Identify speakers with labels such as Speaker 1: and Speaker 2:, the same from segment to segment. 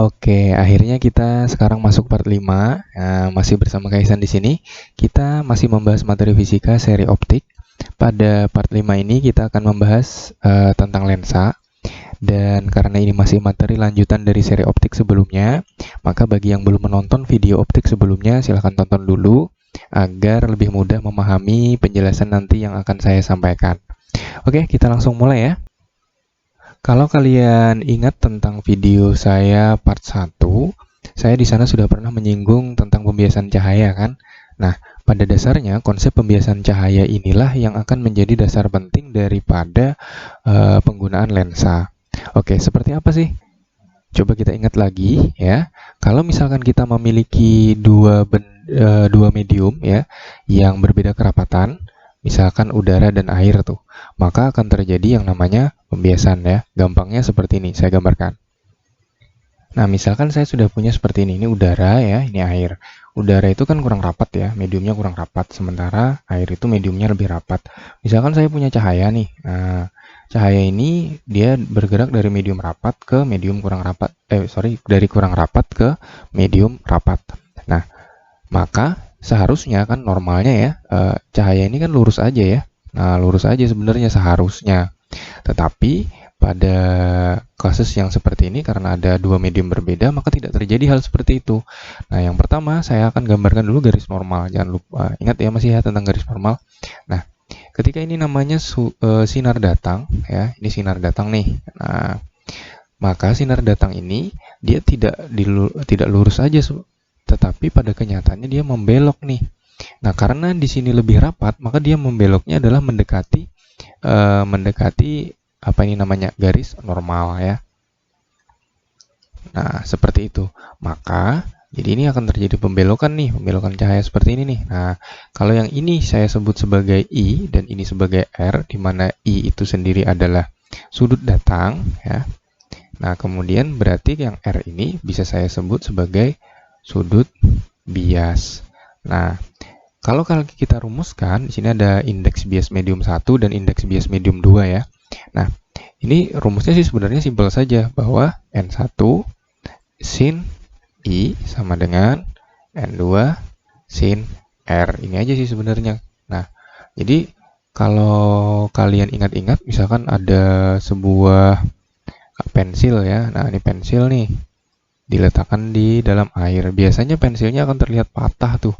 Speaker 1: Oke, akhirnya kita sekarang masuk part 5. Masih bersama Kaisan di sini. Kita masih membahas materi fisika seri optik. Pada part 5 ini kita akan membahas tentang lensa. Dan karena ini masih materi lanjutan dari seri optik sebelumnya, maka bagi yang belum menonton video optik sebelumnya, silahkan tonton dulu agar lebih mudah memahami penjelasan nanti yang akan saya sampaikan. Oke, kita langsung mulai ya. Kalau kalian ingat tentang video saya part 1, saya di sana sudah pernah menyinggung tentang pembiasan cahaya kan? Nah, pada dasarnya konsep pembiasan cahaya inilah yang akan menjadi dasar penting daripada penggunaan lensa. Oke, seperti apa sih? Coba kita ingat lagi ya. Kalau misalkan kita memiliki dua medium ya yang berbeda kerapatan, misalkan udara dan air tuh, maka akan terjadi yang namanya pembiasan ya. Gampangnya seperti ini, saya gambarkan. Nah, misalkan saya sudah punya seperti ini udara ya, ini air. Udara itu kan kurang rapat ya, mediumnya kurang rapat, sementara air itu mediumnya lebih rapat. Misalkan saya punya cahaya nih, nah, cahaya ini dia bergerak dari medium rapat ke medium kurang rapat, dari kurang rapat ke medium rapat. Nah, maka seharusnya kan normalnya ya, cahaya ini kan lurus aja ya. Nah, lurus aja sebenarnya seharusnya. Tetapi pada kasus yang seperti ini karena ada dua medium berbeda maka tidak terjadi hal seperti itu. Nah, yang pertama saya akan gambarkan dulu garis normal. Jangan lupa ingat ya masih ya tentang garis normal. Nah, ketika ini namanya sinar datang ya, ini sinar datang nih. Nah, maka sinar datang ini dia tidak lurus saja tetapi pada kenyataannya dia membelok nih. Nah, karena di sini lebih rapat, maka dia membeloknya adalah mendekati apa ini namanya garis normal ya. Nah, seperti itu. Maka jadi ini akan terjadi pembelokan nih, pembelokan cahaya seperti ini nih. Nah, kalau yang ini saya sebut sebagai I dan ini sebagai R, di mana I itu sendiri adalah sudut datang ya. Nah, kemudian berarti yang R ini bisa saya sebut sebagai sudut bias. Nah, kalau kita rumuskan, di sini ada indeks bias medium 1 dan indeks bias medium 2 ya. Nah, ini rumusnya sih sebenarnya simpel saja, bahwa N1 sin I sama dengan N2 sin R. Ini aja sih sebenarnya. Nah, jadi kalau kalian ingat-ingat, misalkan ada sebuah pensil ya. Nah, ini pensil nih, diletakkan di dalam air. Biasanya pensilnya akan terlihat patah tuh.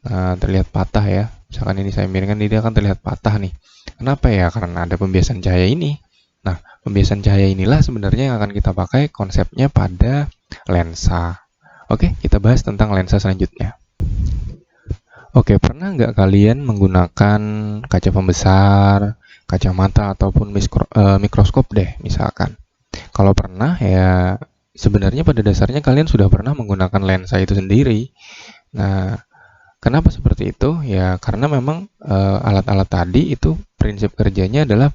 Speaker 1: Nah, terlihat patah ya. Misalkan ini saya miringkan, dia akan terlihat patah nih. Kenapa ya? Karena ada pembiasan cahaya ini. Nah, pembiasan cahaya inilah sebenarnya yang akan kita pakai konsepnya pada lensa. Oke, kita bahas tentang lensa selanjutnya. Oke, pernah nggak kalian menggunakan kaca pembesar, kacamata, ataupun mikroskop deh, misalkan? Kalau pernah ya, sebenarnya pada dasarnya kalian sudah pernah menggunakan lensa itu sendiri. Nah, kenapa seperti itu? Ya karena memang alat-alat tadi itu prinsip kerjanya adalah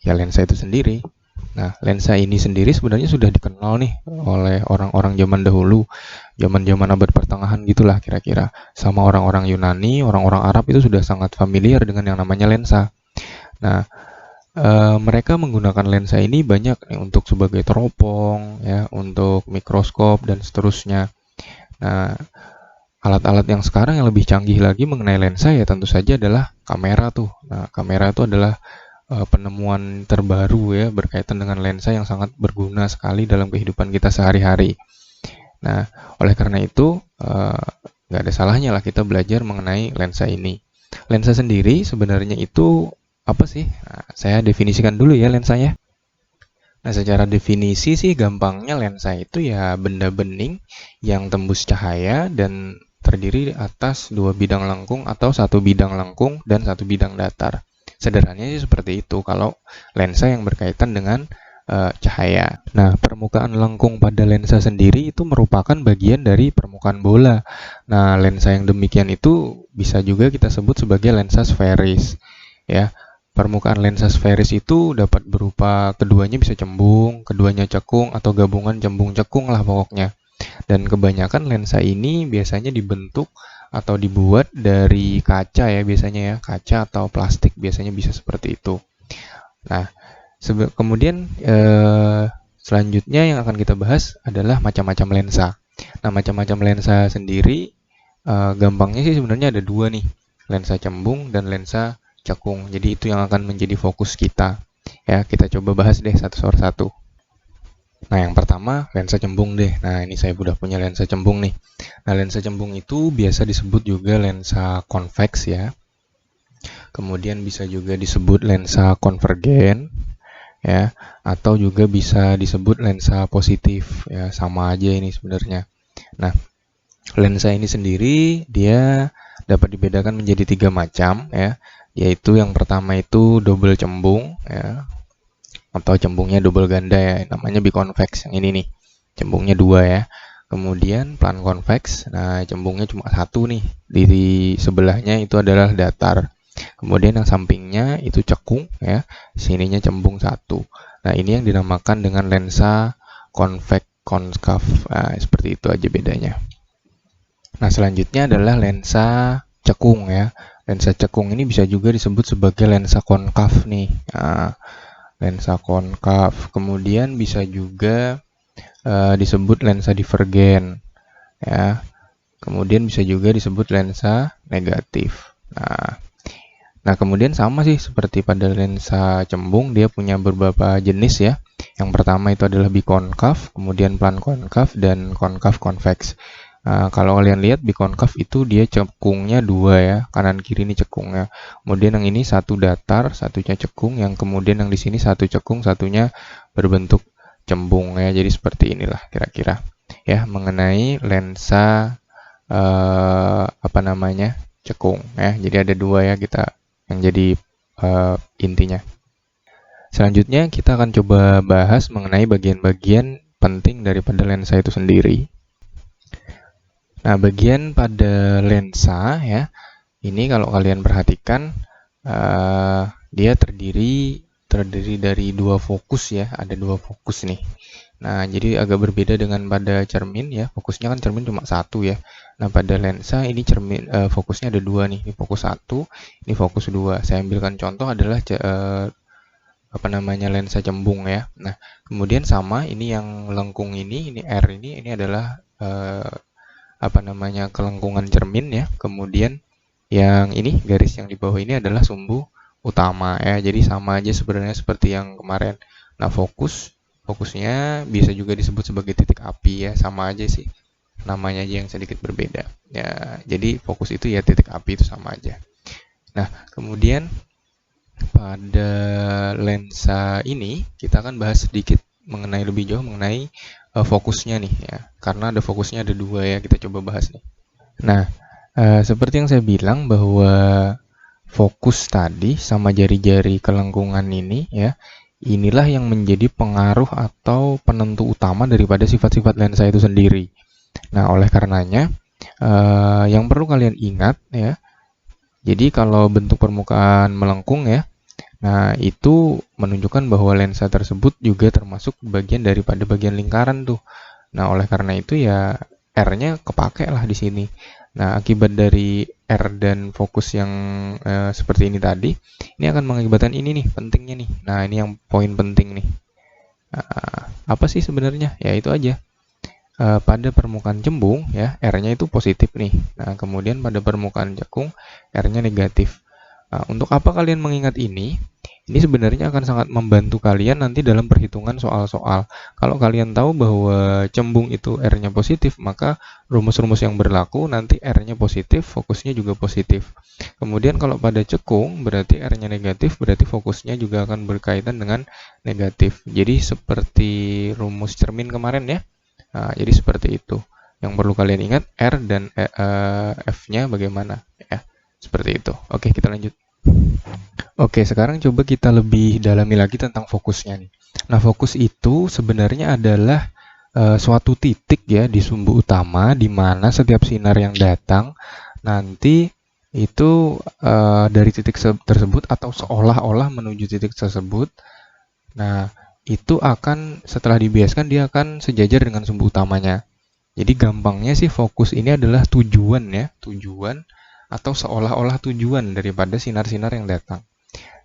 Speaker 1: ya lensa itu sendiri. Nah, lensa ini sendiri sebenarnya sudah dikenal nih oleh orang-orang zaman dahulu, zaman-zaman abad pertengahan gitulah kira-kira. Sama orang-orang Yunani, orang-orang Arab itu sudah sangat familiar dengan yang namanya lensa. Nah, mereka menggunakan lensa ini banyak nih untuk sebagai teropong, ya, untuk mikroskop dan seterusnya. Nah, alat-alat yang sekarang yang lebih canggih lagi mengenai lensa ya tentu saja adalah kamera tuh. Nah, kamera itu adalah penemuan terbaru ya berkaitan dengan lensa yang sangat berguna sekali dalam kehidupan kita sehari-hari. Nah, oleh karena itu nggak ada salahnya lah kita belajar mengenai lensa ini. Lensa sendiri sebenarnya itu apa sih? Nah, saya definisikan dulu ya lensanya. Nah, secara definisi sih gampangnya lensa itu ya benda bening yang tembus cahaya dan terdiri atas dua bidang lengkung atau satu bidang lengkung dan satu bidang datar. Sederhananya sih seperti itu kalau lensa yang berkaitan dengan cahaya. Nah, permukaan lengkung pada lensa sendiri itu merupakan bagian dari permukaan bola. Nah, lensa yang demikian itu bisa juga kita sebut sebagai lensa sferis. Ya, permukaan lensa sferis itu dapat berupa keduanya bisa cembung, keduanya cekung, atau gabungan cembung-cekung lah pokoknya. Dan kebanyakan lensa ini biasanya dibentuk atau dibuat dari kaca ya biasanya ya, kaca atau plastik biasanya bisa seperti itu. Nah, kemudian selanjutnya yang akan kita bahas adalah macam-macam lensa. Nah, macam-macam lensa sendiri gampangnya sih sebenarnya ada dua nih, lensa cembung dan lensa cekung. Jadi itu yang akan menjadi fokus kita. Ya, kita coba bahas deh satu persatu. Nah, yang pertama lensa cembung deh. Nah, ini saya udah punya lensa cembung nih. Nah, lensa cembung itu biasa disebut juga lensa konveks ya. Kemudian bisa juga disebut lensa konvergen ya, atau juga bisa disebut lensa positif ya, sama aja ini sebenarnya. Nah, lensa ini sendiri dia dapat dibedakan menjadi 3 macam ya, yaitu yang pertama itu double cembung ya, atau cembungnya double ganda ya, namanya biconvex yang ini nih, cembungnya 2 ya. Kemudian plan konveks, nah cembungnya cuma 1 nih, di sebelahnya itu adalah datar. Kemudian yang sampingnya itu cekung ya, sininya cembung 1. Nah, ini yang dinamakan dengan lensa konveks konkav. Nah, seperti itu aja bedanya. Nah, selanjutnya adalah lensa cekung ya. Lensa cekung ini bisa juga disebut sebagai lensa konkav nih. Nah, lensa konkav. Kemudian bisa juga disebut lensa divergen ya. Kemudian bisa juga disebut lensa negatif. Nah, kemudian sama sih seperti pada lensa cembung, dia punya beberapa jenis ya. Yang pertama itu adalah bikonkav, kemudian plan konkav, dan konkav konveks. Kalau kalian lihat bikonkav itu dia cekungnya 2 ya, kanan kiri ini cekungnya. Kemudian yang ini satu datar, satunya cekung, yang kemudian yang di sini satu cekung, satunya berbentuk cembung ya. Jadi seperti inilah kira-kira ya mengenai lensa cekung ya. Jadi ada 2 ya kita yang jadi intinya. Selanjutnya kita akan coba bahas mengenai bagian-bagian penting daripada lensa itu sendiri. Nah, bagian pada lensa ya, ini kalau kalian perhatikan dia terdiri dari 2 fokus ya, ada 2 fokus nih. Nah, jadi agak berbeda dengan pada cermin ya, fokusnya kan cermin cuma 1 ya. Nah, pada lensa ini cermin fokusnya ada 2 nih, ini fokus 1, ini fokus 2. Saya ambilkan contoh adalah lensa cembung ya. Nah, kemudian sama ini yang lengkung ini R ini adalah kelengkungan cermin ya. Kemudian yang ini garis yang di bawah ini adalah sumbu utama ya. Jadi sama aja sebenarnya seperti yang kemarin. Nah, fokusnya bisa juga disebut sebagai titik api ya, sama aja sih. Namanya aja yang sedikit berbeda. Ya, jadi fokus itu ya titik api itu sama aja. Nah, kemudian pada lensa ini kita akan bahas sedikit mengenai lebih jauh mengenai fokusnya nih ya. Karena ada fokusnya ada 2 ya, kita coba bahas nih. Nah, seperti yang saya bilang bahwa fokus tadi sama jari-jari kelengkungan ini ya, inilah yang menjadi pengaruh atau penentu utama daripada sifat-sifat lensa itu sendiri. Nah, oleh karenanya yang perlu kalian ingat ya, jadi kalau bentuk permukaan melengkung ya, nah itu menunjukkan bahwa lensa tersebut juga termasuk bagian daripada bagian lingkaran tuh. Nah, oleh karena itu ya R-nya kepake lah di sini. Nah, akibat dari R dan fokus yang seperti ini tadi, ini akan mengakibatkan ini nih, pentingnya nih. Nah, ini yang poin penting nih. Apa sih sebenarnya? Ya itu aja. Pada permukaan cembung ya, R-nya itu positif nih. Nah, kemudian pada permukaan cekung, R-nya negatif. Nah, untuk apa kalian mengingat ini? Ini sebenarnya akan sangat membantu kalian nanti dalam perhitungan soal-soal. Kalau kalian tahu bahwa cembung itu R-nya positif, maka rumus-rumus yang berlaku nanti R-nya positif, fokusnya juga positif. Kemudian kalau pada cekung, berarti R-nya negatif, berarti fokusnya juga akan berkaitan dengan negatif. Jadi seperti rumus cermin kemarin ya. Nah, jadi seperti itu. Yang perlu kalian ingat, R dan F-nya bagaimana ya. Seperti itu. Oke, kita lanjut. Oke, sekarang coba kita lebih dalami lagi tentang fokusnya nih. Nah, fokus itu sebenarnya adalah suatu titik ya di sumbu utama di mana setiap sinar yang datang nanti itu dari titik tersebut atau seolah-olah menuju titik tersebut. Nah, itu akan setelah dibiaskan dia akan sejajar dengan sumbu utamanya. Jadi gampangnya sih fokus ini adalah tujuan ya, tujuan atau seolah-olah tujuan daripada sinar-sinar yang datang.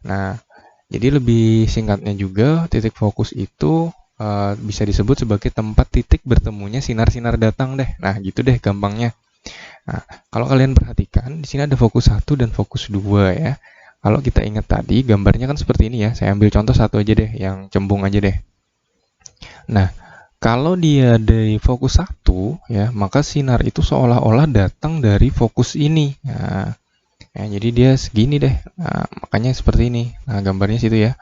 Speaker 1: Nah, jadi lebih singkatnya juga titik fokus itu bisa disebut sebagai tempat titik bertemunya sinar-sinar datang deh. Nah, gitu deh gampangnya. Nah, kalau kalian perhatikan, di sini ada fokus 1 dan fokus 2 ya. Kalau kita ingat tadi, gambarnya kan seperti ini ya. Saya ambil contoh satu aja deh, yang cembung aja deh. Nah, kalau dia dari fokus 1 ya, maka sinar itu seolah-olah datang dari fokus ini. Nah, ya, jadi dia segini deh. Nah, makanya seperti ini. Nah, gambarnya situ ya.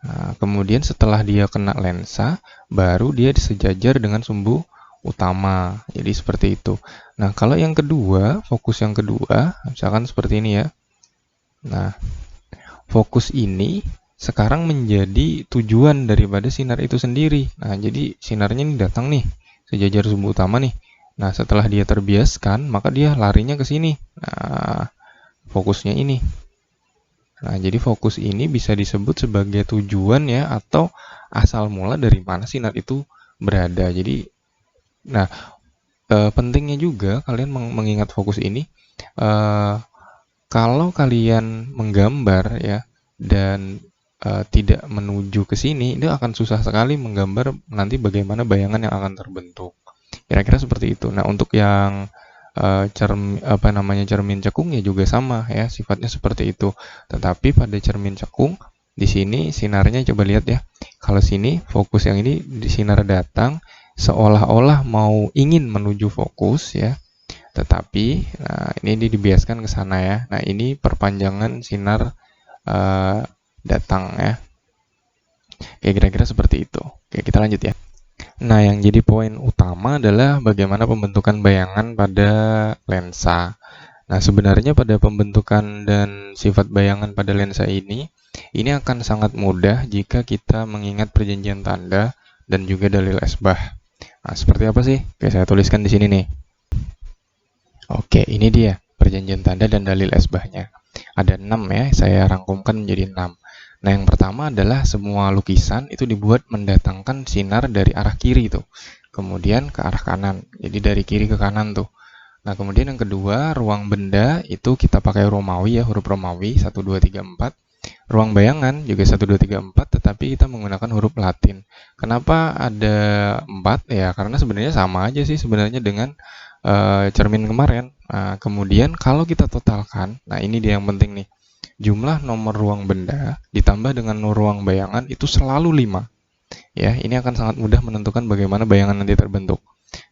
Speaker 1: Nah, kemudian setelah dia kena lensa, baru dia disejajar dengan sumbu utama. Jadi seperti itu. Nah, kalau yang kedua, fokus yang kedua, misalkan seperti ini ya. Nah, fokus ini sekarang menjadi tujuan daripada sinar itu sendiri. Nah, jadi sinarnya ini datang nih, sejajar sumbu utama nih. Nah, setelah dia terbiaskan, maka dia larinya ke sini. Nah, fokusnya ini. Nah, jadi fokus ini bisa disebut sebagai tujuan ya, atau asal mula dari mana sinar itu berada. Jadi, nah, pentingnya juga kalian mengingat fokus ini. Kalau kalian menggambar ya, dan tidak menuju ke sini, itu akan susah sekali menggambar nanti bagaimana bayangan yang akan terbentuk. Kira-kira seperti itu. Nah, untuk yang cermin cekung ya juga sama ya, sifatnya seperti itu. Tetapi pada cermin cekung di sini sinarnya coba lihat ya. Kalau sini fokus yang ini di sinar datang seolah-olah mau ingin menuju fokus ya. Tetapi nah ini dibiaskan ke sana ya. Nah, ini perpanjangan sinar datang ya. Kayak kira-kira seperti itu. Oke, kita lanjut ya. Nah, yang jadi poin utama adalah bagaimana pembentukan bayangan pada lensa. Nah, sebenarnya pada pembentukan dan sifat bayangan pada lensa ini akan sangat mudah jika kita mengingat perjanjian tanda dan juga dalil esbah. Nah, seperti apa sih? Oke, saya tuliskan di sini nih. Oke, ini dia perjanjian tanda dan dalil esbahnya. Ada 6 ya, saya rangkumkan menjadi 6. Nah, yang pertama adalah semua lukisan itu dibuat mendatangkan sinar dari arah kiri tuh. Kemudian ke arah kanan. Jadi dari kiri ke kanan tuh. Nah, kemudian yang kedua, ruang benda itu kita pakai Romawi ya, huruf Romawi 1 2 3 4. Ruang bayangan juga 1 2 3 4, tetapi kita menggunakan huruf Latin. Kenapa ada 4? Ya, karena sebenarnya sama aja sih sebenarnya dengan cermin kemarin. Nah, kemudian kalau kita totalkan, nah ini dia yang penting nih. Jumlah nomor ruang benda ditambah dengan ruang bayangan itu selalu 5. Ya, ini akan sangat mudah menentukan bagaimana bayangan nanti terbentuk.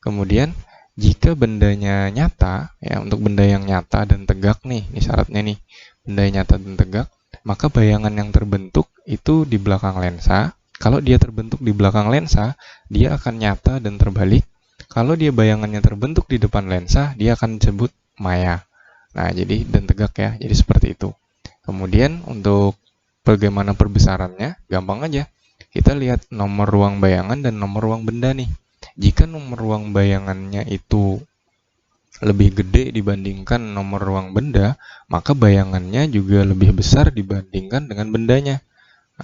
Speaker 1: Kemudian jika bendanya nyata, ya untuk benda yang nyata dan tegak nih, ini syaratnya nih, benda nyata dan tegak, maka bayangan yang terbentuk itu di belakang lensa. Kalau dia terbentuk di belakang lensa, dia akan nyata dan terbalik. Kalau dia bayangannya terbentuk di depan lensa, dia akan disebut maya. Nah, jadi dan tegak ya, jadi seperti itu. Kemudian untuk bagaimana perbesarannya, gampang aja. Kita lihat nomor ruang bayangan dan nomor ruang benda nih. Jika nomor ruang bayangannya itu lebih gede dibandingkan nomor ruang benda, maka bayangannya juga lebih besar dibandingkan dengan bendanya.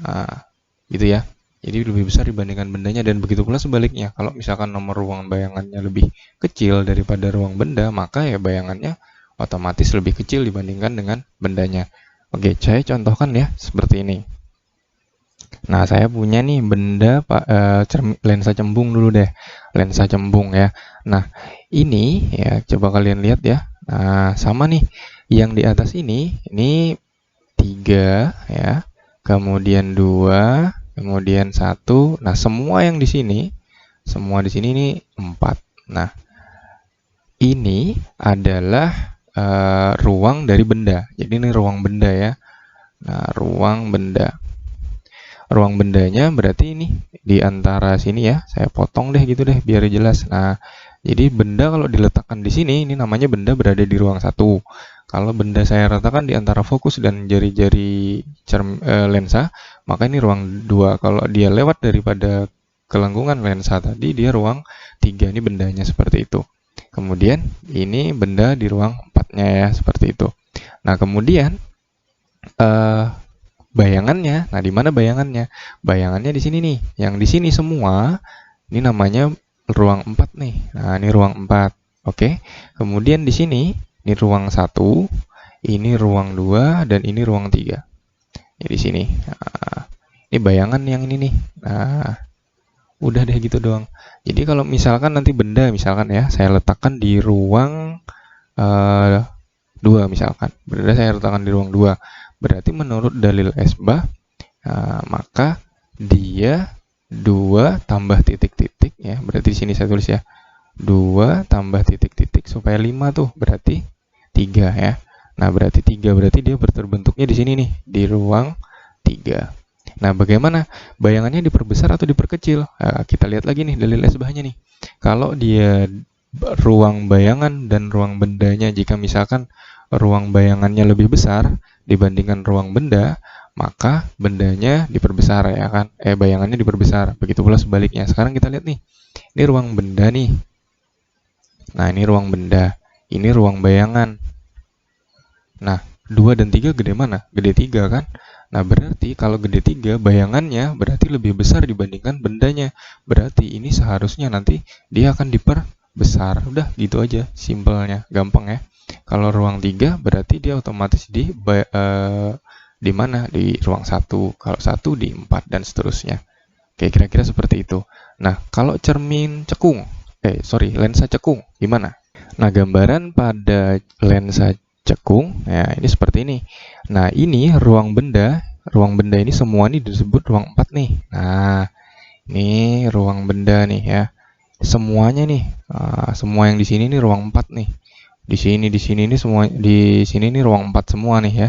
Speaker 1: Nah, gitu ya. Jadi lebih besar dibandingkan bendanya, dan begitu pula sebaliknya. Kalau misalkan nomor ruang bayangannya lebih kecil daripada ruang benda, maka ya bayangannya otomatis lebih kecil dibandingkan dengan bendanya. Oke, saya contohkan ya seperti ini. Nah, saya punya nih benda lensa cembung dulu deh. Lensa cembung ya. Nah, ini ya coba kalian lihat ya. Nah, sama nih. Yang di atas ini 3 ya. Kemudian 2, kemudian 1. Nah, semua di sini ini 4. Nah, ini adalah ruang dari benda. Jadi ini ruang benda ya. Nah, ruang benda. Ruang bendanya berarti ini di antara sini ya. Saya potong deh gitu deh biar jelas. Nah, jadi benda kalau diletakkan di sini, ini namanya benda berada di ruang 1. Kalau benda saya letakkan di antara fokus dan jari-jari lensa, maka ini ruang 2. Kalau dia lewat daripada kelengkungan lensa tadi, dia ruang 3. Ini bendanya seperti itu. Kemudian ini benda di ruang 4-nya ya, seperti itu. Nah, kemudian bayangannya. Nah, di mana bayangannya? Bayangannya di sini nih. Yang di sini semua ini namanya ruang 4 nih. Nah, ini ruang 4. Oke. Kemudian di sini ini ruang 1, ini ruang 2, dan ini ruang 3. Ya, di sini. Nah, ini bayangan yang ini nih. Nah, Udah deh gitu doang. Jadi kalau misalkan nanti benda, misalkan ya, saya letakkan di ruang 2 misalkan. Benda saya letakkan di ruang 2. Berarti menurut dalil esbah, maka dia 2 tambah titik-titik ya. Berarti di sini saya tulis ya. 2 tambah titik-titik supaya 5 tuh, berarti 3 ya. Nah, berarti 3 berarti dia terbentuknya di sini nih, di ruang 3. Nah, bagaimana? Bayangannya diperbesar atau diperkecil? Nah, kita lihat lagi nih dalil esbahnya nih. Kalau dia ruang bayangan dan ruang bendanya, jika misalkan ruang bayangannya lebih besar dibandingkan ruang benda, maka bendanya diperbesar ya kan? Bayangannya diperbesar. Begitu pula sebaliknya. Sekarang kita lihat nih. Ini ruang benda nih. Nah, ini ruang benda. Ini ruang bayangan. Nah, 2 dan 3 gede mana? Gede 3 kan? Nah, berarti kalau gede 3, bayangannya berarti lebih besar dibandingkan bendanya. Berarti ini seharusnya nanti dia akan diperbesar. Udah, gitu aja. Simpelnya. Gampang ya. Kalau ruang 3, berarti dia otomatis di mana? Di ruang 1. Kalau 1 di 4 dan seterusnya. Oke, kira-kira seperti itu. Nah, kalau cermin cekung, lensa cekung, gimana? Nah, gambaran pada lensa cekung, ya ini seperti ini. Nah, ini ruang benda ini semua ini disebut ruang 4 nih. Nah, ini ruang benda nih ya. Semuanya nih, semua yang di sini nih ruang 4 nih. Di sini nih semua, di sini nih ruang 4 semua nih ya.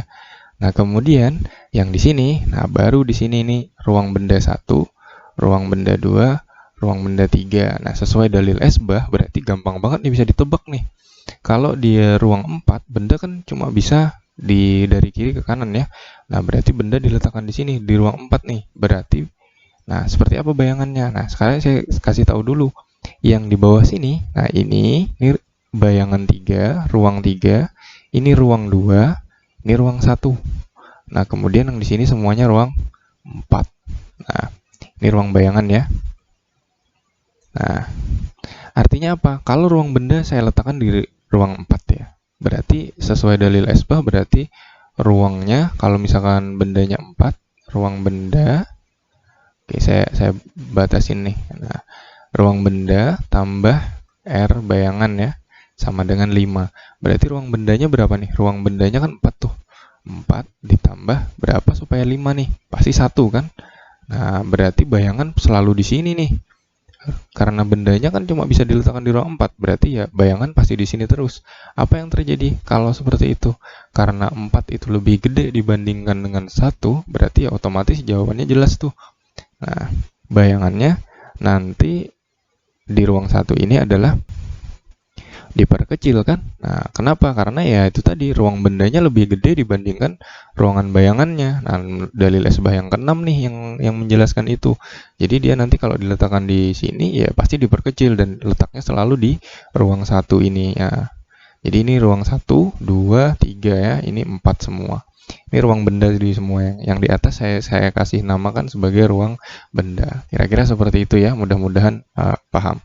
Speaker 1: Nah, kemudian yang di sini, nah baru di sini nih ruang benda 1, ruang benda 2, ruang benda 3. Nah, sesuai dalil esbah berarti gampang banget nih bisa ditebak nih. Kalau dia ruang 4, benda kan cuma bisa dari kiri ke kanan ya. Nah, berarti benda diletakkan di sini di ruang 4 nih. Berarti nah, seperti apa bayangannya? Nah, sekarang saya kasih tahu dulu. Yang di bawah sini, nah ini bayangan 3, ruang 3, ini ruang 2, ini ruang 1. Nah, kemudian yang di sini semuanya ruang 4. Nah, ini ruang bayangan ya. Nah, artinya apa? Kalau ruang benda saya letakkan di ruang 4 ya. Berarti sesuai dalil esbah berarti ruangnya kalau misalkan bendanya 4, ruang benda, oke saya batasin nih. Nah, ruang benda tambah R bayangan ya sama dengan 5. Berarti ruang bendanya berapa nih? Ruang bendanya kan 4 tuh. 4 ditambah berapa supaya 5 nih? Pasti 1 kan? Nah, berarti bayangan selalu di sini nih. Karena bendanya kan cuma bisa diletakkan di ruang 4, berarti ya bayangan pasti di sini terus. Apa yang terjadi kalau seperti itu? Karena 4 itu lebih gede dibandingkan dengan 1, berarti ya otomatis jawabannya jelas tuh. Nah, bayangannya nanti di ruang 1 ini adalah diperkecil kan? Nah, kenapa? Karena ya itu tadi ruang bendanya lebih gede dibandingkan ruangan bayangannya. Nah, dalil esbah yang ke-6 nih yang menjelaskan itu. Jadi dia nanti kalau diletakkan di sini ya pasti diperkecil dan letaknya selalu di ruang 1 ini ya. Jadi ini ruang 1, 2, 3 ya. Ini 4 semua. Ini ruang benda di semua yang di atas saya kasih namakan sebagai ruang benda. Kira-kira seperti itu ya. Mudah-mudahan paham.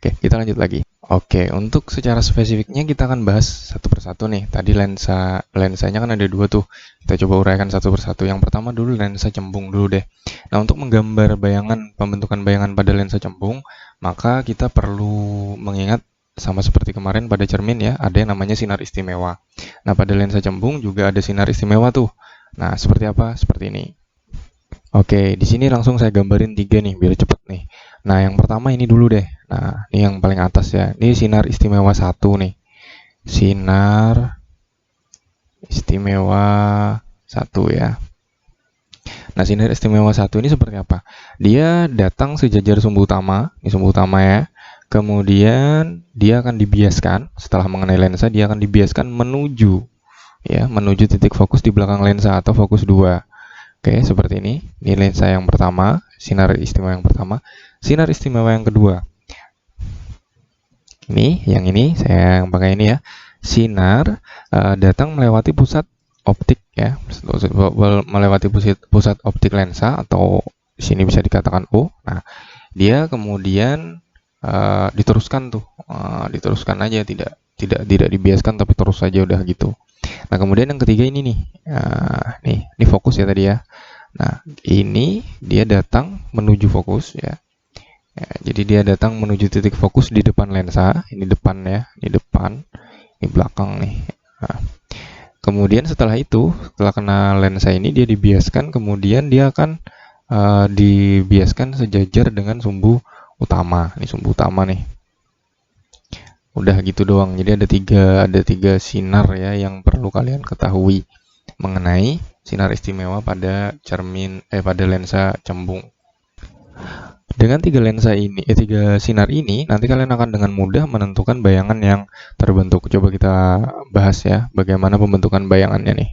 Speaker 1: Oke, kita lanjut lagi. Oke, untuk secara spesifiknya kita akan bahas satu persatu nih. Tadi lensanya kan ada 2 tuh. Kita coba uraikan satu persatu. Yang pertama dulu lensa cembung dulu deh. Nah, untuk menggambar pembentukan bayangan pada lensa cembung, maka kita perlu mengingat sama seperti kemarin pada cermin ya, ada yang namanya sinar istimewa. Nah, pada lensa cembung juga ada sinar istimewa tuh. Nah, seperti apa? Seperti ini. Oke, di sini langsung saya gambarin 3 nih biar cepet nih. Nah, yang pertama ini dulu deh. Nah, ini yang paling atas ya. Ini sinar istimewa 1 nih. Sinar istimewa 1 ya. Nah, sinar istimewa 1 ini seperti apa? Dia datang sejajar sumbu utama. Ini sumbu utama ya. Kemudian dia akan dibiaskan setelah mengenai lensa, dia akan dibiaskan menuju titik fokus di belakang lensa atau fokus 2. Oke, seperti ini. Ini lensa yang pertama, sinar istimewa yang pertama. Sinar istimewa yang kedua. Yang ini saya pakai ini ya. Sinar datang melewati pusat optik ya, melewati pusat optik lensa atau sini bisa dikatakan O. Nah, dia kemudian diteruskan tuh, diteruskan aja, tidak dibiaskan tapi terus saja udah gitu. Nah, kemudian yang ketiga ini nih, ini fokus ya tadi ya. Nah, ini dia datang menuju fokus ya. Ya, jadi dia datang menuju titik fokus di depan lensa. Ini depan ya, ini depan, ini belakang nih. Nah, kemudian setelah itu, setelah kena lensa ini dia dibiaskan, kemudian dia akan dibiaskan sejajar dengan sumbu utama. Ini sumbu utama nih. Udah gitu doang. Jadi ada tiga sinar ya yang perlu kalian ketahui mengenai sinar istimewa pada pada lensa cembung. Dengan tiga sinar ini, nanti kalian akan dengan mudah menentukan bayangan yang terbentuk. Coba kita bahas ya, bagaimana pembentukan bayangannya nih.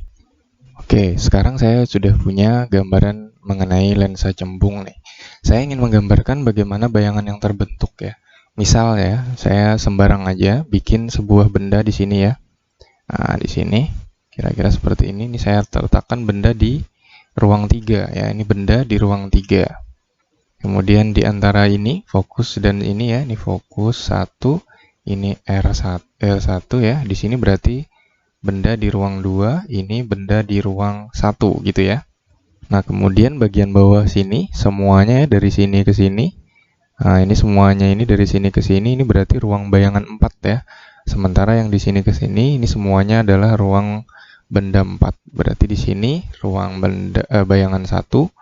Speaker 1: Oke, sekarang saya sudah punya gambaran mengenai lensa cembung nih. Saya ingin menggambarkan bagaimana bayangan yang terbentuk ya. Misal ya, saya sembarang aja bikin sebuah benda di sini ya. Nah, di sini kira-kira seperti ini. Ini saya letakkan benda di ruang 3 ya. Ini benda di ruang 3. Kemudian di antara ini fokus dan ini ya, ini fokus 1, ini R1 ya. Di sini berarti benda di ruang 2, ini benda di ruang 1 gitu ya. Nah, kemudian bagian bawah sini semuanya ya, dari sini ke sini. Nah, ini semuanya ini dari sini ke sini, ini berarti ruang bayangan 4 ya. Sementara yang di sini ke sini ini semuanya adalah ruang benda 4. Berarti di sini ruang bayangan 1,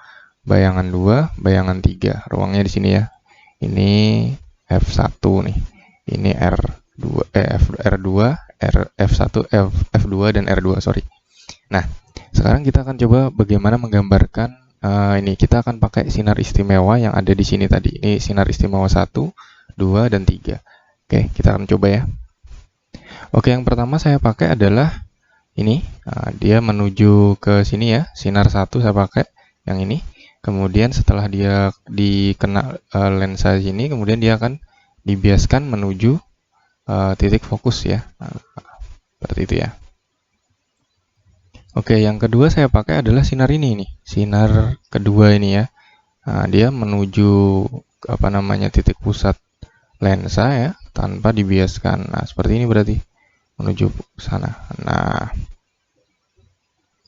Speaker 1: bayangan 2, bayangan 3. Ruangnya di sini ya. Ini F1 nih. Ini R2 F1, F2 dan R2, sorry. Nah, sekarang kita akan coba bagaimana menggambarkan ini. Kita akan pakai sinar istimewa yang ada di sini tadi. Ini sinar istimewa 1, 2 dan 3. Oke, kita akan coba ya. Oke, yang pertama saya pakai adalah ini. Dia menuju ke sini ya. Sinar 1 saya pakai yang ini. Kemudian setelah dia dikena lensa sini, kemudian dia akan dibiaskan menuju titik fokus ya. Seperti itu ya. Oke, yang kedua saya pakai adalah sinar ini nih. Sinar kedua ini ya. Nah, dia menuju titik pusat lensa ya, tanpa dibiaskan. Nah, seperti ini berarti menuju ke sana. Nah,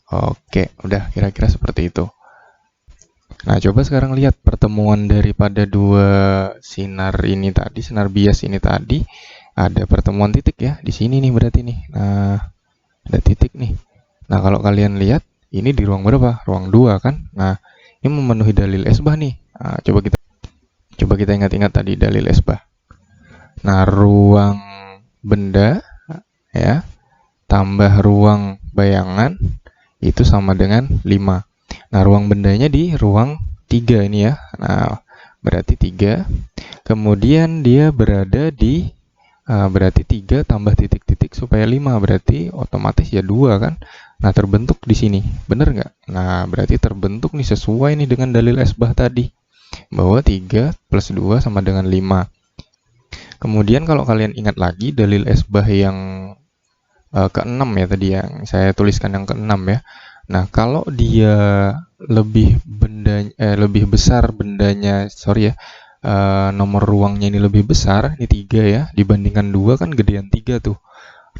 Speaker 1: oke, udah kira-kira seperti itu. Nah, coba sekarang lihat pertemuan daripada dua sinar ini tadi, sinar bias ini tadi, ada pertemuan titik ya, di sini nih berarti nih. Nah, ada titik nih. Nah, kalau kalian lihat, ini di ruang berapa? Ruang 2 kan? Nah, ini memenuhi dalil esbah nih. Nah, coba kita ingat-ingat tadi dalil esbah. Nah, ruang benda ya tambah ruang bayangan itu sama dengan 5. Nah, ruang bendanya di ruang 3 ini ya. Nah, berarti 3. Kemudian dia berada di berarti 3 tambah titik-titik supaya 5. Berarti otomatis ya 2 kan. Nah, terbentuk di sini. Bener nggak? Nah, berarti terbentuk nih sesuai nih dengan dalil esbah tadi. Bahwa 3 plus 2 sama dengan 5. Kemudian kalau kalian ingat lagi dalil esbah yang ke-6 ya tadi yang saya tuliskan yang ke-6 ya. Nah, kalau dia lebih besar bendanya, sorry ya, nomor ruangnya ini lebih besar, ini 3 ya, dibandingkan 2 kan gedean 3 tuh.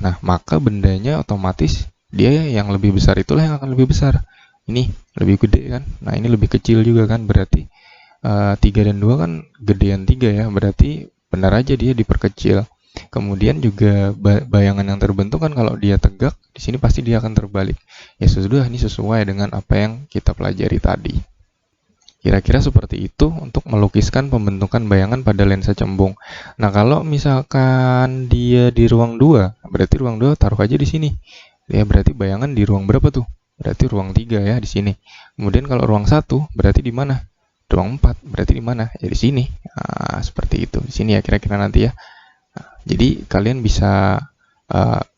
Speaker 1: Nah, maka bendanya otomatis dia yang lebih besar itulah yang akan lebih besar. Ini lebih gede kan, nah ini lebih kecil juga kan, berarti 3 dan 2 kan gedean 3 ya, berarti benar aja dia diperkecil. Kemudian juga bayangan yang terbentuk kan kalau dia tegak, di sini pasti dia akan terbalik. Ya sudah, ini sesuai dengan apa yang kita pelajari tadi. Kira-kira seperti itu untuk melukiskan pembentukan bayangan pada lensa cembung. Nah, kalau misalkan dia di ruang 2, berarti ruang 2 taruh aja di sini. Ya, berarti bayangan di ruang berapa tuh? Berarti ruang 3 ya di sini. Kemudian kalau ruang 1 berarti di mana? Ruang 4 berarti di mana? Ya di sini. Nah, seperti itu. Di sini ya kira-kira nanti ya. Jadi kalian bisa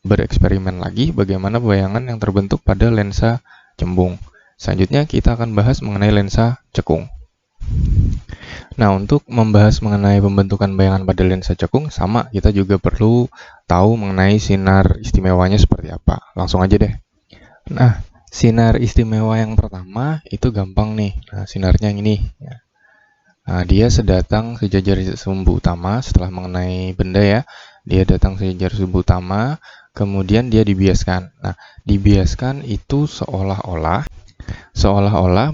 Speaker 1: bereksperimen lagi bagaimana bayangan yang terbentuk pada lensa cembung. Selanjutnya kita akan bahas mengenai lensa cekung. Nah, untuk membahas mengenai pembentukan bayangan pada lensa cekung, sama kita juga perlu tahu mengenai sinar istimewanya seperti apa. Langsung aja deh. Nah, sinar istimewa yang pertama itu gampang nih. Nah, sinarnya yang ini. Nah, dia sedatang sejajar sumbu utama setelah mengenai benda ya. Dia datang sejajar sumbu utama, kemudian dia dibiaskan. Nah, dibiaskan itu seolah-olah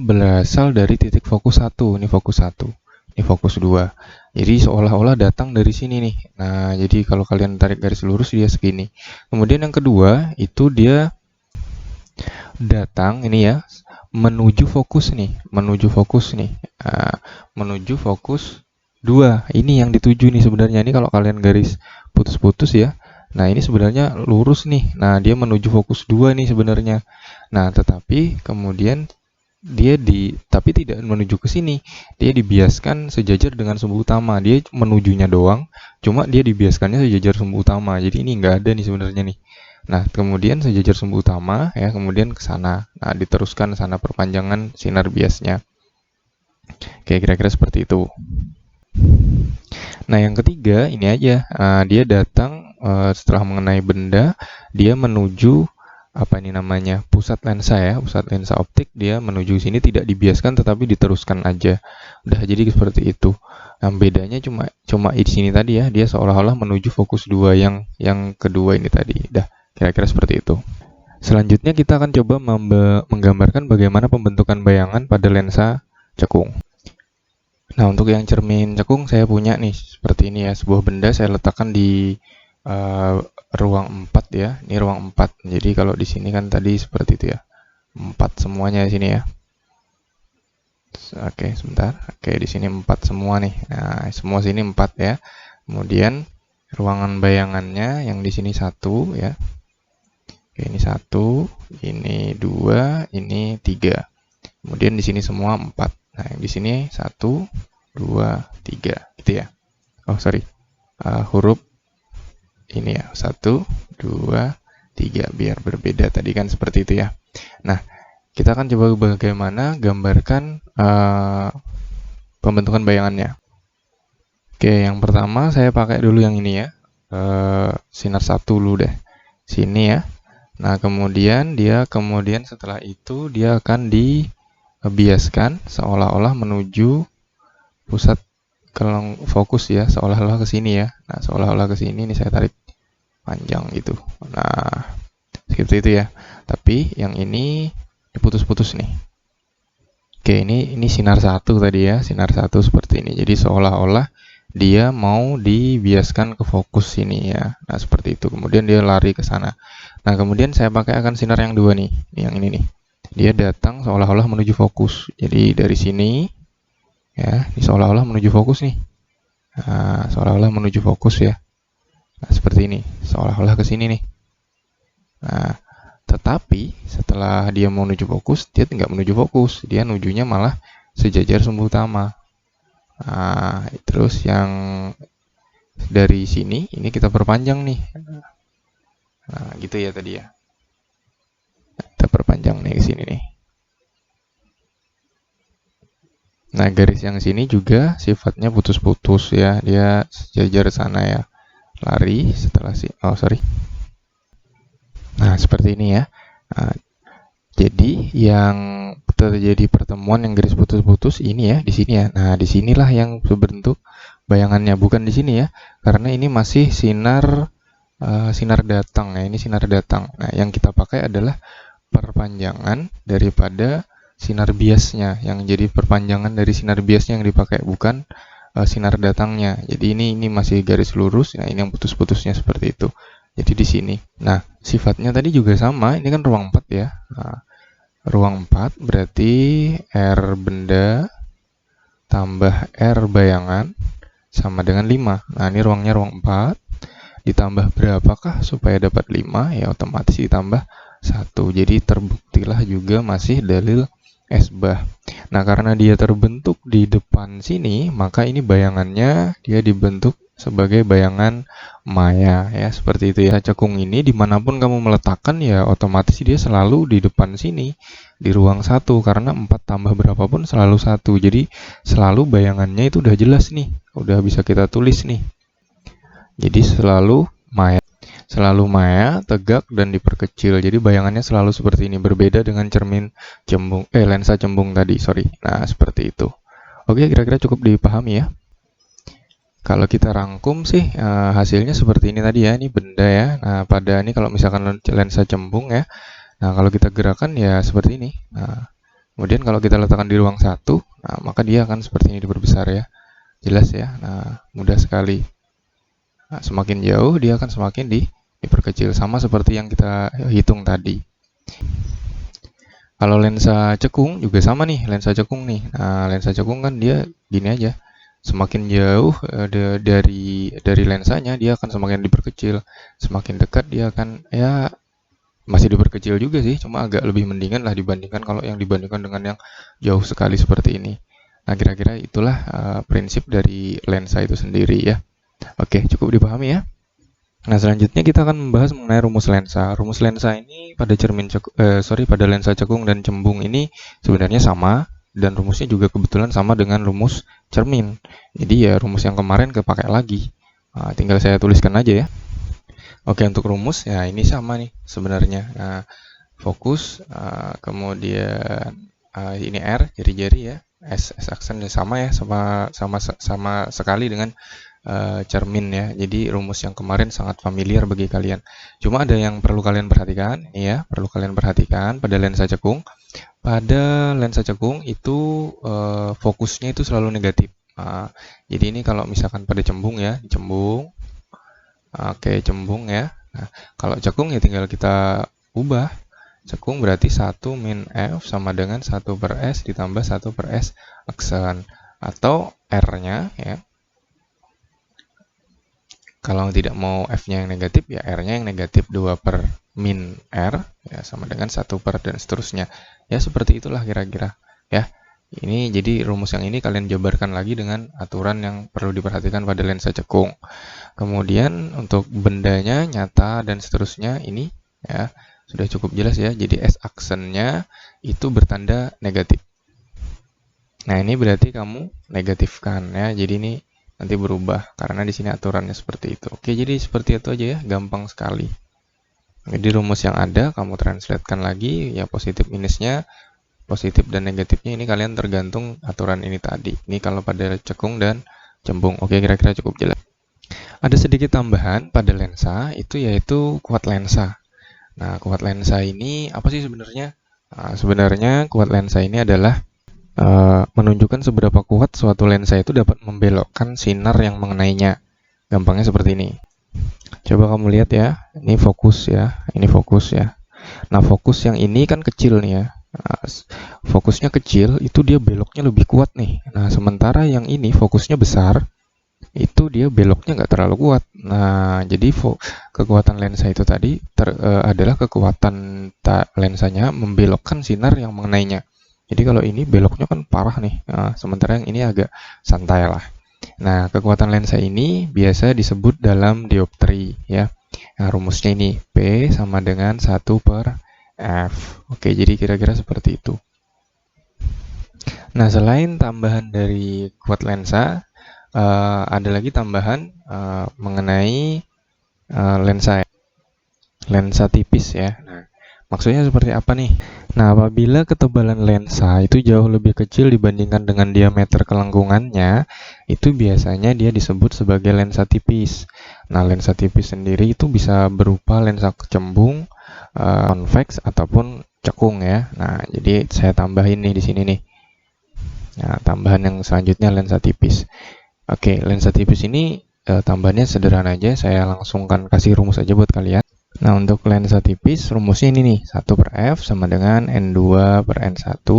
Speaker 1: berasal dari titik fokus 1. Ini fokus 1. Ini fokus 2. Jadi seolah-olah datang dari sini nih. Nah, jadi kalau kalian tarik garis lurus dia segini. Kemudian yang kedua itu dia datang ini ya menuju fokus nih, menuju fokus nih. Nah, menuju fokus 2. Ini yang dituju nih sebenarnya. Ini kalau kalian garis putus-putus ya. Nah, ini sebenarnya lurus nih. Nah, dia menuju fokus 2 nih sebenarnya. Nah, tetapi kemudian tapi tidak menuju ke sini. Dia dibiaskan sejajar dengan sumbu utama. Dia menujunya doang, cuma dia dibiaskannya sejajar sumbu utama. Jadi ini nggak ada nih sebenarnya nih. Nah, kemudian sejajar sumbu utama ya, kemudian ke sana. Nah, diteruskan sana perpanjangan sinar biasnya. Kayak kira-kira seperti itu. Nah, yang ketiga ini aja. Dia datang setelah mengenai benda, dia menuju apa ini namanya pusat lensa ya, pusat lensa optik. Dia menuju sini tidak dibiaskan tetapi diteruskan aja. Udah, jadi seperti itu. Nah, bedanya cuma di sini tadi ya, dia seolah-olah menuju fokus 2 yang kedua ini tadi. Udah, kira-kira seperti itu. Selanjutnya kita akan coba menggambarkan bagaimana pembentukan bayangan pada lensa cekung. Nah, untuk yang cermin cekung saya punya nih seperti ini ya, sebuah benda saya letakkan di uh, ruang 4 ya. Ini ruang 4. Jadi kalau di sini kan tadi seperti itu ya. 4 semuanya di sini ya. Oke, sebentar. Oke, di sini 4 semua nih. Nah, semua sini 4 ya. Kemudian ruangan bayangannya yang di sini 1 ya. Oke, ini 1, ini 2, ini 3. Kemudian di sini semua 4. Nah, yang di sini 1, 2, 3 gitu ya. Oh, sorry. Huruf ini ya, 1, 2, 3 biar berbeda tadi kan seperti itu ya. Nah, kita akan coba bagaimana gambarkan pembentukan bayangannya. Oke, yang pertama saya pakai dulu yang ini ya, sinar 1 dulu deh, sini ya. Nah, kemudian setelah itu dia akan dibiaskan seolah-olah menuju pusat fokus ya, seolah-olah ke sini ya. Nah, seolah-olah ke sini ini saya tarik panjang gitu. Nah, seperti itu ya. Tapi yang ini diputus-putus nih. Oke, ini sinar 1 tadi ya, sinar 1 seperti ini. Jadi seolah-olah dia mau dibiaskan ke fokus sini ya. Nah, seperti itu. Kemudian dia lari ke sana. Nah, kemudian saya pakai akan sinar yang 2 nih, yang ini nih. Dia datang seolah-olah menuju fokus. Jadi dari sini ya, ini seolah-olah menuju fokus nih. Nah, seolah-olah menuju fokus ya. Nah, seperti ini, seolah-olah ke sini nih. Nah, tetapi setelah dia mau menuju fokus, dia tidak menuju fokus. Dia nujunya malah sejajar sumbu utama. Nah, terus yang dari sini, ini kita perpanjang nih. Nah, gitu ya tadi ya. Kita perpanjang nih ke sini nih. Nah, garis yang sini juga sifatnya putus-putus ya. Dia sejajar sana ya. Lari setelah Nah, seperti ini ya. Nah, jadi yang terjadi pertemuan yang garis putus-putus ini ya, di sini ya. Nah, disinilah yang berbentuk bayangannya, bukan di sini ya. Karena ini masih sinar datang ya. Ini sinar datang. Nah, yang kita pakai adalah perpanjangan daripada sinar biasnya. Yang jadi perpanjangan dari sinar biasnya yang dipakai, bukan sinar datangnya. Jadi ini masih garis lurus. Nah, ini yang putus-putusnya seperti itu. Jadi di sini. Nah, sifatnya tadi juga sama. Ini kan ruang 4 ya. Nah, ruang 4 berarti R benda tambah R bayangan sama dengan 5. Nah, ini ruangnya ruang 4. Ditambah berapakah supaya dapat 5? Ya otomatis ditambah 1. Jadi terbuktilah juga masih dalil esbah. Nah, karena dia terbentuk di depan sini, maka ini bayangannya dia dibentuk sebagai bayangan maya ya, seperti itu ya. Cekung ini dimanapun kamu meletakkan ya otomatis dia selalu di depan sini, di ruang 1, karena 4 tambah berapapun selalu 1. Jadi selalu bayangannya itu udah jelas nih, udah bisa kita tulis nih. Jadi selalu maya, tegak dan diperkecil. Jadi bayangannya selalu seperti ini, berbeda dengan lensa cembung tadi, sorry. Nah, seperti itu. Oke, kira-kira cukup dipahami ya. Kalau kita rangkum sih hasilnya seperti ini tadi ya, ini benda ya. Nah, pada ini kalau misalkan lensa cembung ya. Nah, kalau kita gerakan ya seperti ini. Nah, kemudian kalau kita letakkan di ruang 1, nah, maka dia akan seperti ini diperbesar ya. Jelas ya. Nah, mudah sekali. Nah, semakin jauh dia akan semakin diperkecil, sama seperti yang kita hitung tadi. Kalau lensa cekung juga sama nih, lensa cekung nih. Nah, lensa cekung kan dia gini aja. Semakin jauh dari lensanya dia akan semakin diperkecil. Semakin dekat dia akan ya masih diperkecil juga sih, cuma agak lebih mendingan lah dibandingkan kalau yang dibandingkan dengan yang jauh sekali seperti ini. Nah, kira-kira itulah prinsip dari lensa itu sendiri ya. Oke, cukup dipahami ya. Nah, selanjutnya kita akan membahas mengenai rumus lensa. Rumus lensa ini pada lensa cekung dan cembung ini sebenarnya sama, dan rumusnya juga kebetulan sama dengan rumus cermin. Jadi ya rumus yang kemarin kepakai lagi. Nah, tinggal saya tuliskan aja ya. Oke, untuk rumus ya ini sama nih sebenarnya. Nah, fokus, kemudian ini R, jari-jari ya, S aksen sama ya, sama sekali dengan cermin ya. Jadi rumus yang kemarin sangat familiar bagi kalian. Cuma ada yang perlu kalian perhatikan, ini ya, perlu kalian perhatikan pada lensa cekung. Pada lensa cekung itu fokusnya itu selalu negatif. Jadi ini kalau misalkan pada cembung ya, cembung, oke cembung ya. Nah, kalau cekung ya tinggal kita ubah. Cekung berarti 1 min F sama dengan 1 per S ditambah 1 per S aksen. Atau R-nya ya. Kalau tidak mau F-nya yang negatif, ya R-nya yang negatif 2 per min R, ya sama dengan 1 per dan seterusnya. Ya seperti itulah kira-kira. Ya, ini jadi rumus yang ini kalian jabarkan lagi dengan aturan yang perlu diperhatikan pada lensa cekung. Kemudian untuk bendanya, nyata, dan seterusnya ini ya sudah cukup jelas ya. Jadi S aksennya itu bertanda negatif. Nah, ini berarti kamu negatifkan ya. Jadi ini nanti berubah karena di sini aturannya seperti itu. Oke, jadi seperti itu aja ya, gampang sekali. Jadi rumus yang ada kamu translatekan lagi ya, positif minusnya, positif dan negatifnya ini kalian tergantung aturan ini tadi. Ini kalau pada cekung dan cembung. Oke, kira-kira cukup jelas. Ada sedikit tambahan pada lensa itu yaitu kuat lensa. Nah, kuat lensa ini apa sih sebenarnya? Nah, sebenarnya kuat lensa ini adalah menunjukkan seberapa kuat suatu lensa itu dapat membelokkan sinar yang mengenainya. Gampangnya seperti ini. Coba kamu lihat ya, ini fokus ya, ini fokus ya. Nah, fokus yang ini kan kecil nih ya. Nah, fokusnya kecil, itu dia beloknya lebih kuat nih. Nah, sementara yang ini fokusnya besar, itu dia beloknya nggak terlalu kuat. Nah, jadi kekuatan lensa itu tadi adalah kekuatan lensanya membelokkan sinar yang mengenainya. Jadi kalau ini beloknya kan parah nih, sementara yang ini agak santai lah. Nah, kekuatan lensa ini biasa disebut dalam dioptri ya. Nah, rumusnya ini P sama dengan 1 per F. Oke, jadi kira-kira seperti itu. Nah, selain tambahan dari kuat lensa, ada lagi tambahan mengenai lensa tipis ya. Nah, maksudnya seperti apa nih? Nah, apabila ketebalan lensa itu jauh lebih kecil dibandingkan dengan diameter kelengkungannya, itu biasanya dia disebut sebagai lensa tipis. Nah, lensa tipis sendiri itu bisa berupa lensa cembung, konveks ataupun cekung ya. Nah, jadi saya tambahin nih di sini nih. Nah, tambahan yang selanjutnya lensa tipis. Oke, lensa tipis ini tambahannya sederhana aja. Saya langsung kan kasih rumus aja buat kalian. Nah, untuk lensa tipis, rumusnya ini nih, 1 per F sama dengan N2 per N1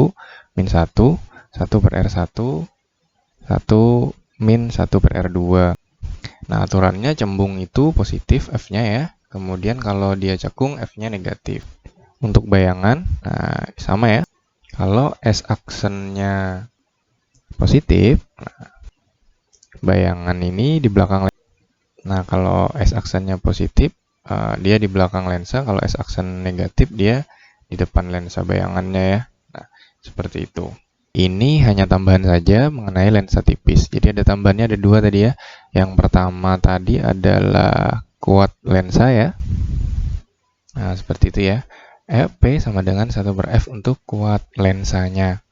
Speaker 1: min 1, 1 per R1, 1 min 1 per R2. Nah, aturannya cembung itu positif F-nya ya, kemudian kalau dia cekung F-nya negatif. Untuk bayangan, nah sama ya, kalau S aksennya positif, nah, bayangan ini di belakang. Nah, kalau S aksennya positif, dia di belakang lensa. Kalau S aksen negatif, dia di depan lensa bayangannya ya. Nah, seperti itu. Ini hanya tambahan saja mengenai lensa tipis. Jadi ada tambahannya, ada dua tadi ya. Yang pertama tadi adalah kuat lensa ya. Nah, seperti itu ya. P sama dengan 1 per F untuk kuat lensanya.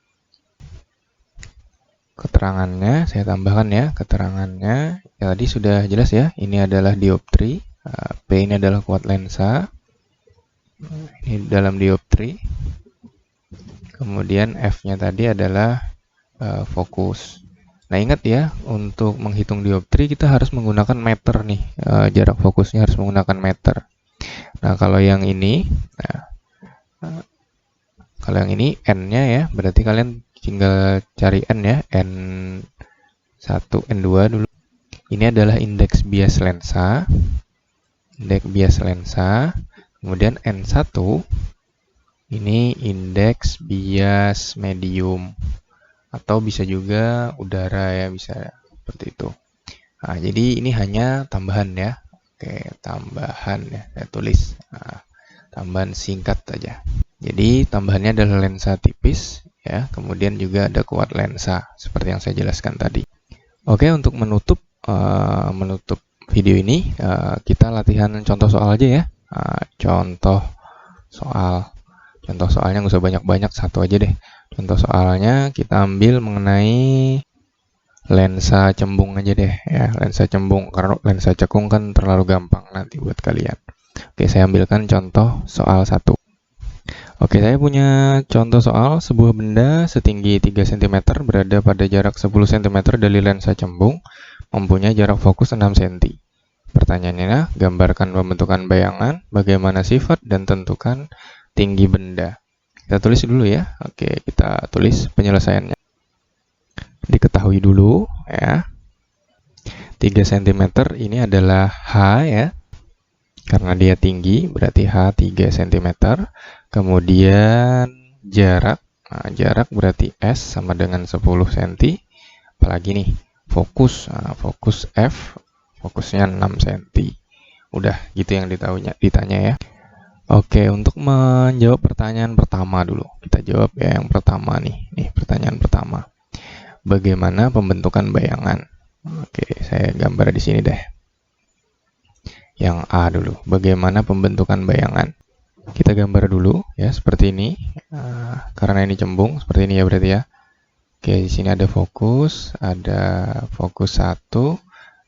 Speaker 1: Keterangannya saya tambahkan ya. Keterangannya ya, tadi sudah jelas ya. Ini adalah dioptri. P ini adalah kuat lensa. Ini dalam dioptri. Kemudian F-nya tadi adalah fokus. Nah, ingat ya, untuk menghitung dioptri kita harus menggunakan meter nih. Jarak fokusnya harus menggunakan meter. Nah, kalau yang ini, N-nya ya, berarti kalian tinggal cari N ya, N1, N2 dulu. Ini adalah indeks bias lensa. Kemudian N1 ini indeks bias medium. Atau bisa juga udara ya, bisa seperti itu. Nah, jadi ini hanya tambahan ya. Oke, tambahan ya, saya tulis. Nah, tambahan singkat saja. Jadi tambahannya adalah lensa tipis ya, kemudian juga ada kuat lensa seperti yang saya jelaskan tadi. Oke, untuk menutup video ini, kita latihan contoh soal aja ya. Contoh soalnya nggak usah banyak-banyak, satu aja deh. Contoh soalnya kita ambil mengenai lensa cembung aja deh ya, lensa cembung, karena lensa cekung kan terlalu gampang nanti buat kalian. Oke, saya ambilkan contoh soal 1. Oke, saya punya contoh soal sebuah benda setinggi 3 cm berada pada jarak 10 cm dari lensa cembung, mempunyai jarak fokus 6 cm. Pertanyaannya, gambarkan pembentukan bayangan, bagaimana sifat dan tentukan tinggi benda. Kita tulis dulu ya. Oke, kita tulis penyelesaiannya. Diketahui dulu ya. 3 cm ini adalah H ya. Karena dia tinggi, berarti H 3 cm. Kemudian jarak. Nah, jarak berarti S sama dengan 10 cm. Apalagi nih, fokus. Nah, fokus F, fokusnya 6 cm. Udah, gitu yang ditanya ya. Oke, untuk menjawab pertanyaan pertama dulu. Kita jawab ya yang pertama nih. Nih, pertanyaan pertama. Bagaimana pembentukan bayangan? Oke, saya gambar di sini deh. Yang A dulu. Bagaimana pembentukan bayangan? Kita gambar dulu ya, seperti ini. Karena ini cembung, seperti ini ya berarti ya. Oke, di sini ada fokus 1,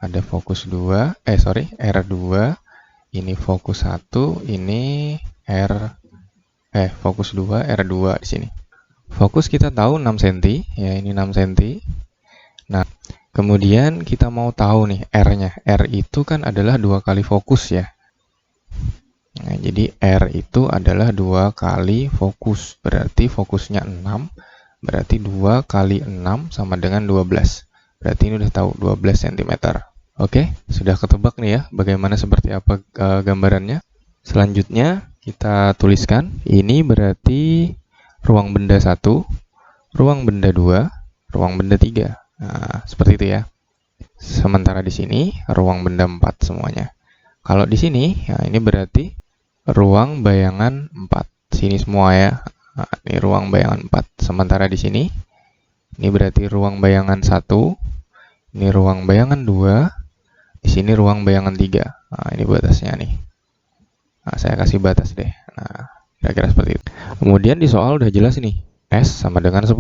Speaker 1: ada fokus 2, R2. Ini fokus 1, ini fokus 2, R2 di sini. Fokus kita tahu 6 cm, ya ini 6 cm. Nah, kemudian kita mau tahu nih R-nya. R itu kan adalah 2 kali fokus ya. Nah, jadi R itu adalah 2 kali fokus. Berarti fokusnya 6, berarti 2 kali 6 sama dengan 12. Berarti ini udah tahu 12 cm. Oke, sudah ketebak nih ya bagaimana seperti apa gambarannya. Selanjutnya kita tuliskan, ini berarti ruang benda 1, ruang benda 2, ruang benda 3. Nah, seperti itu ya. Sementara di sini ruang benda 4 semuanya. Kalau di sini, ya ini berarti ruang bayangan 4. Sini semua ya. Nah, ini ruang bayangan 4. Sementara di sini, ini berarti ruang bayangan 1, ini ruang bayangan 2, di sini ruang bayangan 3. Nah, ini batasnya nih. Nah, saya kasih batas deh. Nah, kira-kira seperti itu. Kemudian di soal udah jelas nih. S sama dengan 10.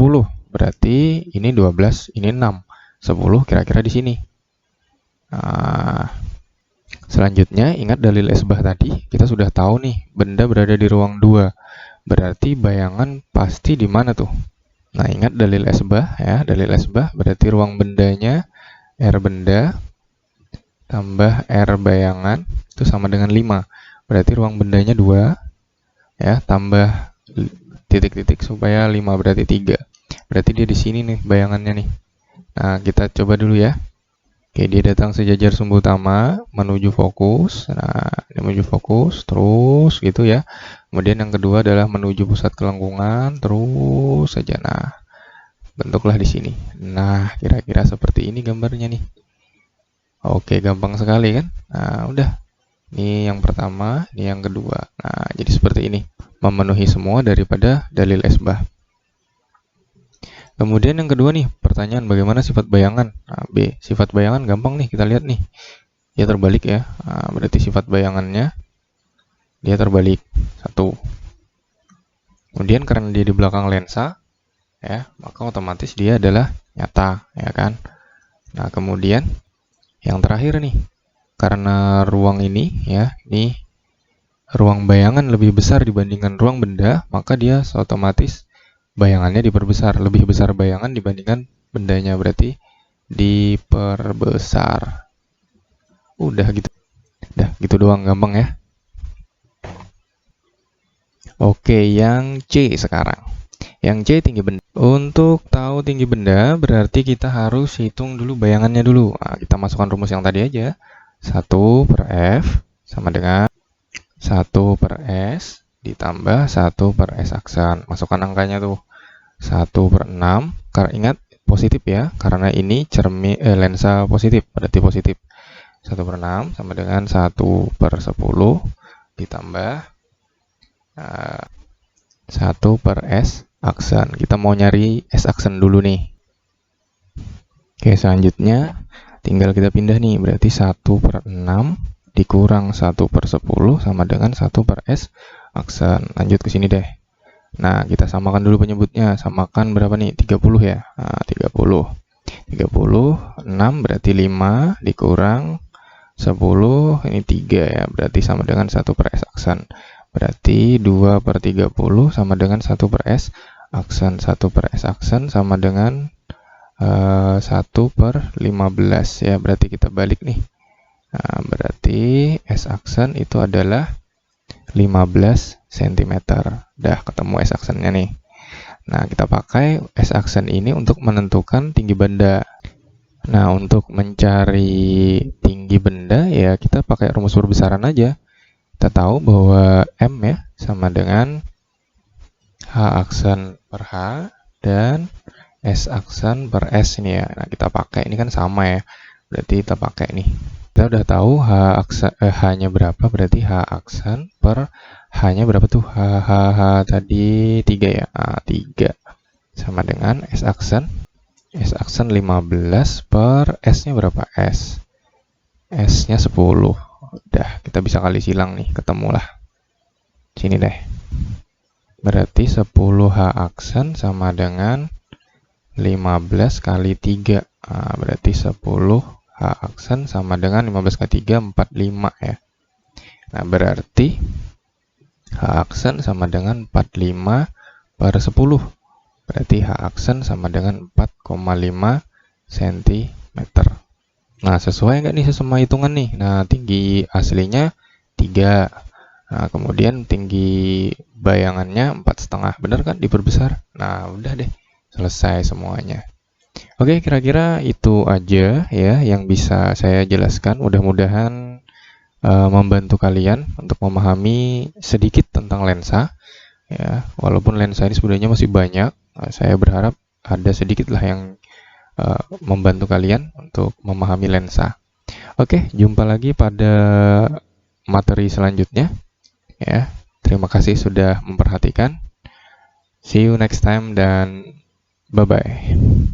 Speaker 1: Berarti ini 12, ini 6. 10 kira-kira di sini. Nah, selanjutnya ingat dalil S-bah tadi. Kita sudah tahu nih, benda berada di ruang 2. Berarti bayangan pasti di mana tuh? Nah, ingat dalil S-bah ya. Dalil S-bah berarti ruang bendanya R benda tambah R bayangan itu sama dengan 5. Berarti ruang bendanya 2 ya, tambah titik-titik supaya 5 berarti 3. Berarti dia di sini nih bayangannya nih. Nah, kita coba dulu ya. Oke, dia datang sejajar sumbu utama menuju fokus. Nah, ini menuju fokus terus gitu ya. Kemudian yang kedua adalah menuju pusat kelengkungan terus saja. Nah, bentuklah di sini. Nah, kira-kira seperti ini gambarnya nih. Oke, gampang sekali kan? Nah, udah. Ini yang pertama, ini yang kedua. Nah, jadi seperti ini. Memenuhi semua daripada dalil S-bah. Kemudian yang kedua nih, pertanyaan bagaimana sifat bayangan? Nah, B. Sifat bayangan gampang nih, kita lihat nih. Dia terbalik ya. Nah, berarti sifat bayangannya dia terbalik. 1. Kemudian karena dia di belakang lensa, ya, maka otomatis dia adalah nyata, ya kan? Nah, kemudian yang terakhir nih, karena ruang ini ya, ini ruang bayangan lebih besar dibandingkan ruang benda, maka dia otomatis bayangannya diperbesar, lebih besar bayangan dibandingkan bendanya, berarti diperbesar. Udah gitu. Udah gitu doang, gampang ya. Oke, yang C sekarang. Yang C tinggi benda. Untuk tahu tinggi benda berarti kita harus hitung dulu bayangannya dulu. Nah, kita masukkan rumus yang tadi aja. 1 per F sama dengan 1 per S ditambah 1 per S aksen. Masukkan angkanya tuh. 1 per 6. Karena ingat positif ya, karena ini lensa positif, berarti positif. 1 per 6 sama dengan 1 per 10 ditambah 1 per S aksen. Kita mau nyari S aksen dulu nih. Oke, selanjutnya tinggal kita pindah nih. Berarti 1 per 6 dikurang 1 per 10 sama dengan 1 per S aksen. Lanjut ke sini deh. Nah, kita samakan dulu penyebutnya. Samakan berapa nih? 30 ya. Nah, 30. 30, 6 berarti 5 dikurang 10, ini 3 ya. Berarti sama dengan 1 per S aksen. Berarti 2 per 30 sama dengan 1 per S aksen. 1 per S aksen sama dengan 1 per 15 ya. Berarti kita balik nih. Nah, berarti S aksen itu adalah 15 cm. Dah ketemu S aksennya nih. Nah, kita pakai S aksen ini untuk menentukan tinggi benda. Nah, untuk mencari tinggi benda ya kita pakai rumus perbesaran aja. Kita tahu bahwa M ya sama dengan H aksen per H dan S aksen per S ini ya. Nah, kita pakai ini kan sama ya. Berarti kita pakai nih. Kita udah tahu H-nya berapa, berarti H aksen per H-nya berapa tuh? H tadi 3 ya. Nah, 3 sama dengan S aksen 15 per S-nya berapa? S-nya 10. Udah, kita bisa kali silang nih, ketemulah. Sini deh. Berarti 10 H aksen sama dengan 15 kali 3. Nah, berarti 10 H aksen sama dengan 15 kali 3, 45 ya. Nah, berarti H aksen sama dengan 45 per 10. Berarti H aksen sama dengan 4,5 cm. Nah, sesuai nggak nih sama hitungan nih? Nah, tinggi aslinya 3. Nah, kemudian tinggi bayangannya 4,5. Bener kan? Diperbesar. Nah, udah deh. Selesai semuanya. Oke, kira-kira itu aja ya yang bisa saya jelaskan. Mudah-mudahan membantu kalian untuk memahami sedikit tentang lensa. Ya, walaupun lensa ini sebenarnya masih banyak, saya berharap ada sedikit lah yang membantu kalian untuk memahami lensa. Oke, jumpa lagi pada materi selanjutnya. Ya, terima kasih sudah memperhatikan. See you next time dan bye-bye.